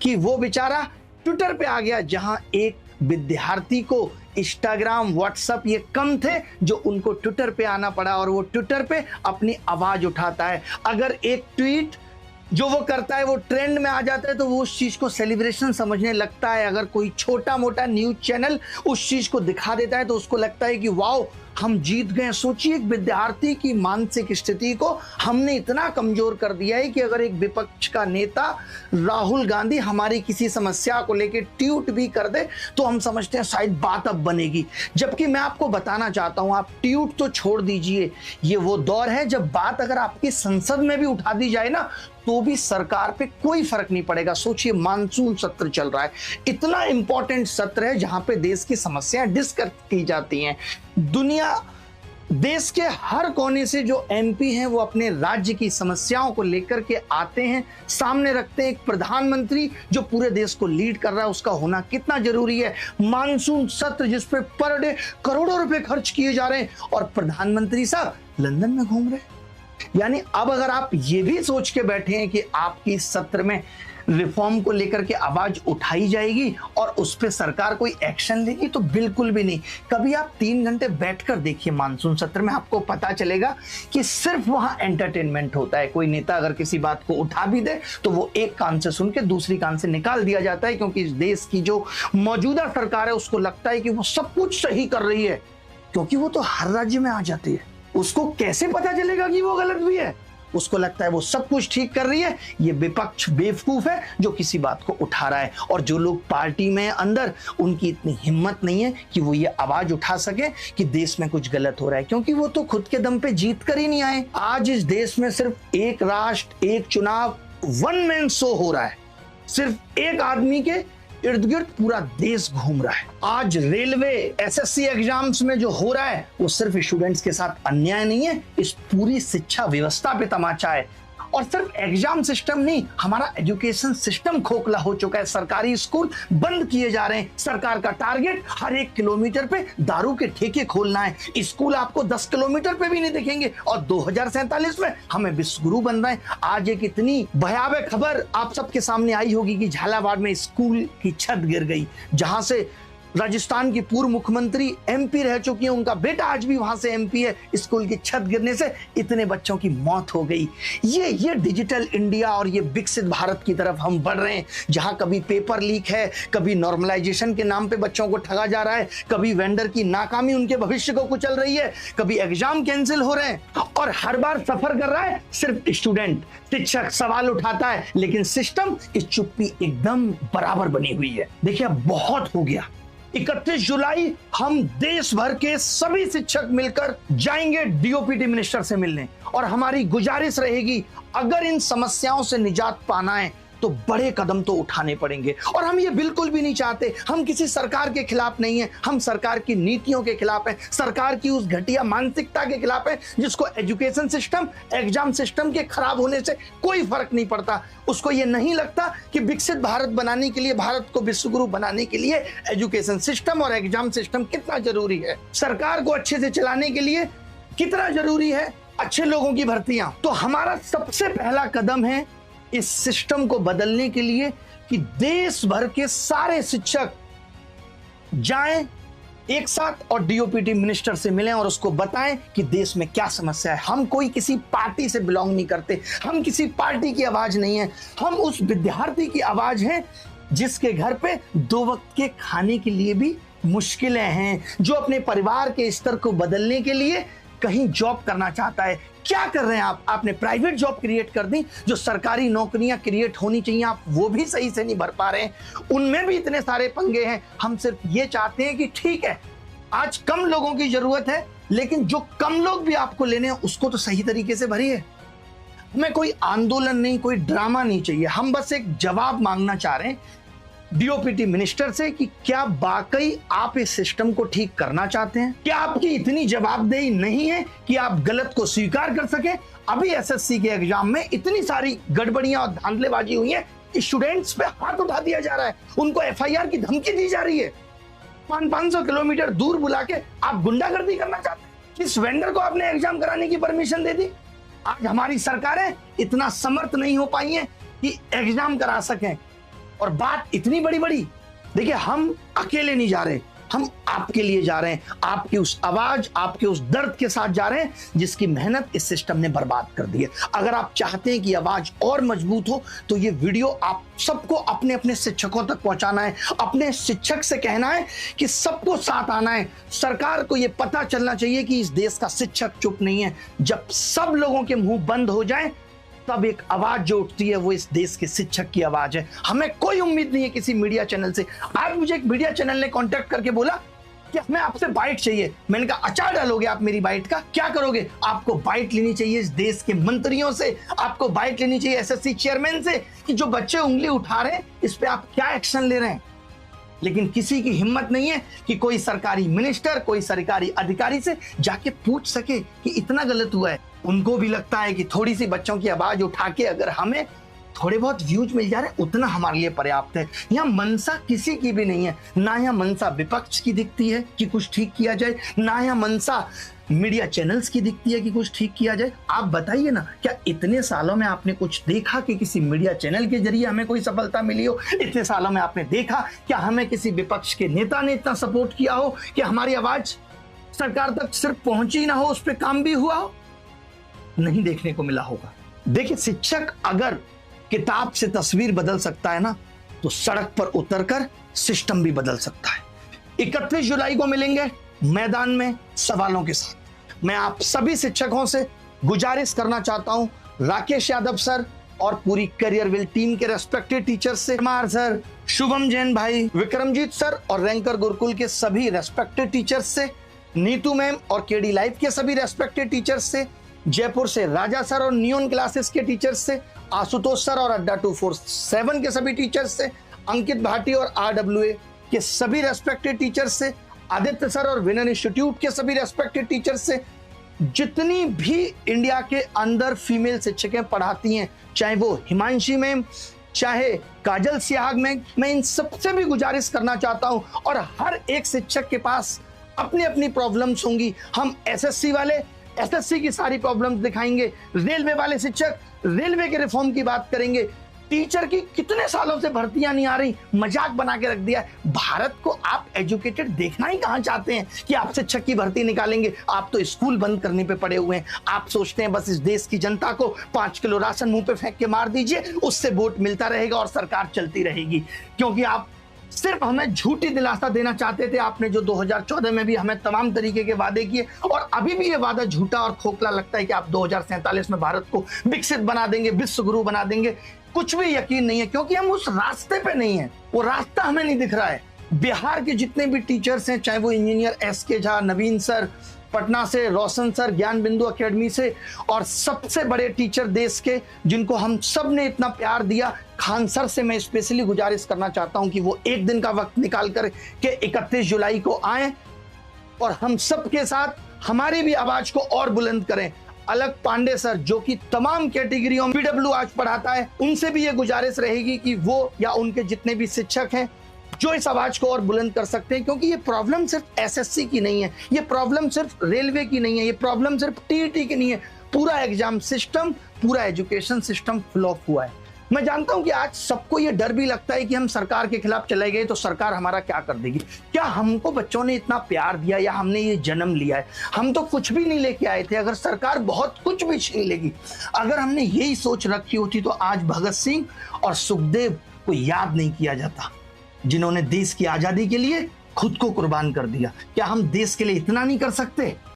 कि वो बेचारा ट्विटर पे आ गया, जहां एक विद्यार्थी को इंस्टाग्राम व्हाट्सएप ये कम थे जो उनको ट्विटर पे आना पड़ा, और वो ट्विटर पे अपनी आवाज उठाता है। अगर एक ट्वीट जो वो करता है वो ट्रेंड में आ जाता है तो वो उस चीज को सेलिब्रेशन समझने लगता है। अगर कोई छोटा मोटा न्यूज चैनल उस चीज को दिखा देता है तो उसको लगता है कि वाओ हम जीत गए। सोचिए, एक विद्यार्थी की मानसिक स्थिति को हमने इतना कमजोर कर दिया है कि अगर एक विपक्ष का नेता राहुल गांधी हमारी किसी समस्या को लेकर ट्वीट भी कर दे तो हम समझते हैं शायद बात अब बनेगी। जबकि मैं आपको बताना चाहता हूं, आप ट्वीट तो छोड़ दीजिए, ये वो दौर है जब बात अगर आपकी संसद में भी उठा दी जाए ना तो भी सरकार पे कोई फर्क नहीं पड़ेगा। सोचिए, मानसून सत्र चल रहा है, इतना इंपॉर्टेंट सत्र है जहां पे देश की समस्याएं डिस्कस की जाती हैं। देश के हर कोने से जो एमपी हैं वो अपने राज्य की समस्याओं को लेकर के आते हैं, सामने रखते हैं। एक प्रधानमंत्री जो पूरे देश को लीड कर रहा है उसका होना कितना जरूरी है। मानसून सत्र जिस पे पर डे करोड़ों रुपए खर्च किए जा रहे हैं और प्रधानमंत्री साहब लंदन में घूम रहे हैं। यानी अब अगर आप ये भी सोच के बैठे हैं कि आपकी सत्र में रिफॉर्म को लेकर के आवाज उठाई जाएगी और उस पर सरकार कोई एक्शन लेगी, तो बिल्कुल भी नहीं। कभी आप 3 घंटे बैठकर देखिए मानसून सत्र में, आपको पता चलेगा कि सिर्फ वहां एंटरटेनमेंट होता है। कोई नेता अगर किसी बात को उठा भी दे तो वो एक कान से सुन के दूसरी कान से निकाल दिया जाता है, क्योंकि इस देश की जो मौजूदा सरकार है उसको लगता है कि वो सब कुछ सही कर रही है, क्योंकि वो तो हर राज्य में आ जाती है। उसको कैसे पता चलेगा कि वो गलत भी है? उसको लगता है वो सब कुछ ठीक कर रही है। ये विपक्ष बेवकूफ है जो किसी बात को उठा रहा है, और जो लोग पार्टी में अंदर उनकी इतनी हिम्मत नहीं है कि वो ये आवाज उठा सके कि देश में कुछ गलत हो रहा है, क्योंकि वो तो खुद के दम पे जीत कर ही नहीं आए। आज इस देश में सिर्फ एक राष्ट्र एक चुनाव, वन मैन शो हो रहा है। सिर्फ एक आदमी के इर्द गिर्द पूरा देश घूम रहा है। आज रेलवे एसएससी एग्जाम्स में जो हो रहा है वो सिर्फ स्टूडेंट्स के साथ अन्याय नहीं है, इस पूरी शिक्षा व्यवस्था पे तमाचा है। और सिर्फ एग्जाम सिस्टम नहीं, हमारा एजुकेशन सिस्टम खोखला हो चुका है। सरकारी स्कूल बंद किए जा रहे हैं। सरकार का टारगेट हर 1 किलोमीटर पे दारू के ठेके खोलना है। स्कूल आपको 10 किलोमीटर पे भी नहीं दिखेंगे, और 2047 में हमें विश्व गुरु बनना है। आज एक इतनी भयावह खबर आप सबके सामने आई होगी कि झालावाड़ में स्कूल की छत गिर गई, जहां से राजस्थान की पूर्व मुख्यमंत्री एमपी रह चुकी है, उनका बेटा आज भी वहां से एमपी है। स्कूल की छत गिरने से इतने बच्चों की मौत हो गई। ये डिजिटल इंडिया और ये विकसित भारत की तरफ हम बढ़ रहे हैं, जहां कभी पेपर लीक है, कभी नॉर्मलाइजेशन के नाम पे बच्चों को ठगा जा रहा है, कभी वेंडर की नाकामी उनके भविष्य को कुचल रही है, कभी एग्जाम कैंसिल हो रहे हैं, और हर बार सफर कर रहा है सिर्फ स्टूडेंट। शिक्षक सवाल उठाता है लेकिन सिस्टम की चुप्पी एकदम बराबर बनी हुई है। देखिए, अब बहुत हो गया। 31 जुलाई हम देश भर के सभी शिक्षक मिलकर जाएंगे डीओपीटी मिनिस्टर से मिलने, और हमारी गुजारिश रहेगी अगर इन समस्याओं से निजात पाना है तो बड़े कदम तो उठाने पड़ेंगे। और हम ये बिल्कुल भी नहीं चाहते, हम किसी सरकार के खिलाफ नहीं है, हम सरकार की नीतियों के खिलाफ हैं, सरकार की उस घटिया मानसिकता के खिलाफ हैं जिसको एजुकेशन सिस्टम, एग्जाम सिस्टम के खराब होने से कोई फर्क नहीं पड़ता। उसको ये नहीं लगता कि विकसित भारत बनाने के लिए, भारत को विश्वगुरु बनाने के लिए एजुकेशन सिस्टम और एग्जाम सिस्टम कितना जरूरी है, सरकार को अच्छे से चलाने के लिए कितना जरूरी है अच्छे लोगों की भर्तियां। तो हमारा सबसे पहला कदम है इस सिस्टम को बदलने के लिए कि देश भर के सारे शिक्षक जाएं एक साथ और डीओपीटी मिनिस्टर से मिलें और उसको बताएं कि देश में क्या समस्या है। हम कोई किसी पार्टी से बिलोंग नहीं करते, हम किसी पार्टी की आवाज नहीं है, हम उस विद्यार्थी की आवाज हैं जिसके घर पे 2 वक्त के खाने के लिए भी मुश्किलें हैं, जो अपने परिवार के स्तर को बदलने के लिए कहीं जॉब करना चाहता है। क्या कर रहे हैं आप? आपने प्राइवेट जॉब क्रिएट कर दी, जो सरकारी नौकरियां क्रिएट होनी चाहिए आप वो भी सही से नहीं भर पा रहे हैं, उनमें भी इतने सारे पंगे हैं। हम सिर्फ ये चाहते हैं कि ठीक है, आज कम लोगों की जरूरत है, लेकिन जो कम लोग भी आपको लेने हैं उसको तो सही तरीके से भरिए। हमें कोई आंदोलन नहीं, कोई ड्रामा नहीं चाहिए, हम बस एक जवाब मांगना चाह रहे हैं डीओपीटी मिनिस्टर से कि क्या वाकई आप इस सिस्टम को ठीक करना चाहते हैं? क्या आपकी इतनी जवाबदेही नहीं है कि आप गलत को स्वीकार कर सके? अभी एसएससी के एग्जाम में इतनी सारी गड़बड़ियां और धांधलेबाजी हुई है, स्टूडेंट्स पे हाथ उठा दिया जा रहा है, उनको एफआईआर की धमकी दी जा रही है। 500 किलोमीटर दूर बुला के आप गुंडागर्दी करना चाहते हैं? किस वेंडर को आपने एग्जाम कराने की परमिशन दे दी? आज हमारी सरकारें इतना समर्थ नहीं हो पाई है कि एग्जाम करा सकें। और बात इतनी बड़ी बड़ी। देखिए, हम अकेले नहीं जा रहे, हम आपके लिए जा रहे हैं, आपकी उस आवाज, आपके उस दर्द के साथ जा रहे हैं जिसकी मेहनत इस सिस्टम ने बर्बाद कर दी है। अगर आप चाहते हैं कि आवाज और मजबूत हो तो ये वीडियो आप सबको अपने अपने शिक्षकों तक पहुंचाना है, अपने शिक्षक से कहना है कि सबको साथ आना है। सरकार को ये पता चलना चाहिए कि इस देश का शिक्षक चुप नहीं है। जब सब लोगों के मुंह बंद हो जाए तब एक आवाज जो उठती है वो इस देश के शिक्षक की आवाज है। हमें कोई उम्मीद नहीं है किसी मीडिया चैनल से। आज मुझे एक मीडिया चैनल ने कांटेक्ट करके बोला कि हमें आपसे बाइट चाहिए। मैंने कहा, अचार डालोगे आप मेरी बाइट का? क्या करोगे? आपको बाइट लेनी चाहिए इस देश के मंत्रियों से, आपको बाइट लेनी चाहिए एसएससी चेयरमैन से कि जो बच्चे उंगली उठा रहे हैं इस पे आप क्या एक्शन ले रहे हैं। लेकिन किसी की हिम्मत नहीं है कि कोई सरकारी मिनिस्टर, कोई सरकारी अधिकारी से जाके पूछ सके कि इतना गलत हुआ है। उनको भी लगता है कि थोड़ी सी बच्चों की आवाज उठा के अगर हमें थोड़े बहुत व्यूज मिल जा रहे हैं उतना हमारे लिए पर्याप्त है। यहाँ मनसा किसी की भी नहीं है, ना यहाँ मनसा विपक्ष की दिखती है कि कुछ ठीक किया जाए, ना यहाँ मनसा मीडिया चैनल्स की दिखती है कि कुछ ठीक किया जाए। आप बताइए ना, क्या इतने सालों में आपने कुछ देखा कि किसी मीडिया चैनल के जरिए हमें कोई सफलता मिली हो? इतने सालों में आपने देखा क्या हमें किसी विपक्ष के नेता ने इतना सपोर्ट किया हो कि हमारी आवाज सरकार तक सिर्फ पहुंची ना हो, उस पर काम भी हुआ हो? नहीं देखने को मिला होगा। देखिए, शिक्षक अगर किताब से तस्वीर बदल सकता है ना, तो सड़क पर उतरकर सिस्टम भी बदल सकता है। 31 जुलाई को मिलेंगे मैदान में सवालों के साथ। मैं आप सभी शिक्षकों से गुजारिश करना चाहता हूं, राकेश यादव सर और पूरी करियरविल टीम के रेस्पेक्टेड टीचर्स से, कुमार सर, शुभम जैन भाई, विक्रमजीत सर और रैंकर गुरुकुल के सभी रेस्पेक्टेड टीचर्स से, नीतू मैम और केडी लाइफ के सभी रेस्पेक्टेड टीचर्स से, जयपुर से राजा सर और नियोन क्लासेस के टीचर्स से, आशुतोष सर और अड्डा 247 के सभी टीचर्स से, अंकित भाटी और RWA के सभी रेस्पेक्टेड टीचर्स से, आदित्य सर और विनर इंस्टीट्यूट के सभी रेस्पेक्टेड टीचर्स से, जितनी भी इंडिया के अंदर फीमेल शिक्षकें पढ़ाती हैं, चाहे वो हिमांशी मैम, चाहे काजल सिहाग मैम, मैं इन सबसे भी गुजारिश करना चाहता हूं। और हर एक शिक्षक के पास अपनी अपनी प्रॉब्लम्स होंगी। हम एसएससी वाले एसएससी की सारी प्रॉब्लम्स दिखाएंगे, रेलवे वाले शिक्षक रेलवे के रिफॉर्म की बात करेंगे, टीचर की कितने सालों से भर्तियां नहीं आ रही, मजाक बना के रख दिया है। भारत को आप एजुकेटेड देखना ही कहां चाहते हैं कि आप शिक्षक की भर्ती निकालेंगे? आप तो स्कूल बंद करने पे पड़े हुए हैं। आप सोचते हैं बस इस देश की जनता को 5 किलो राशन मुंह पे फेंक के मार दीजिए, उससे वोट मिलता रहेगा और सरकार चलती रहेगी। क्योंकि आप सिर्फ हमें झूठी दिलासा देना चाहते थे। आपने जो 2014 में भी हमें तमाम तरीके के वादे किए और अभी भी ये वादा झूठा और खोखला लगता है कि आप 2047 में भारत को विकसित बना देंगे, विश्व गुरु बना देंगे। कुछ भी यकीन नहीं है, क्योंकि हम उस रास्ते पे नहीं है, वो रास्ता हमें नहीं दिख रहा है। बिहार के जितने भी टीचर्स हैं, चाहे वो इंजीनियर SK झा, नवीन सर, पटना से रोशन सर, ज्ञान बिंदु एकेडमी से, और सबसे बड़े टीचर देश के जिनको हम सब ने इतना प्यार दिया, खान सर से मैं स्पेशली गुजारिश करना चाहता हूं कि वो एक दिन का वक्त निकाल कर के 31 जुलाई को आए और हम सब के साथ हमारी भी आवाज को और बुलंद करें। अलग पांडे सर, जो कि तमाम कैटेगरियों में PW आज पढ़ाता है, उनसे भी ये गुजारिश रहेगी कि वो या उनके जितने भी शिक्षक हैं जो इस आवाज को और बुलंद कर सकते हैं। क्योंकि ये प्रॉब्लम सिर्फ SSC की नहीं है, ये प्रॉब्लम सिर्फ रेलवे की नहीं है, ये प्रॉब्लम सिर्फ TET की नहीं है। पूरा एग्जाम सिस्टम, पूरा एजुकेशन सिस्टम फ्लॉप हुआ है। मैं जानता हूं कि आज सबको ये डर भी लगता है कि हम सरकार के खिलाफ चले गए तो सरकार हमारा क्या कर देगी। क्या हमको बच्चों ने इतना प्यार दिया या हमने ये जन्म लिया है? हम तो कुछ भी नहीं लेके आए थे। अगर सरकार बहुत कुछ भी छीन लेगी, अगर हमने यही सोच रखी होती तो आज भगत सिंह और सुखदेव को याद नहीं किया जाता, जिन्होंने देश की आजादी के लिए खुद को कुर्बान कर दिया। क्या हम देश के लिए इतना नहीं कर सकते?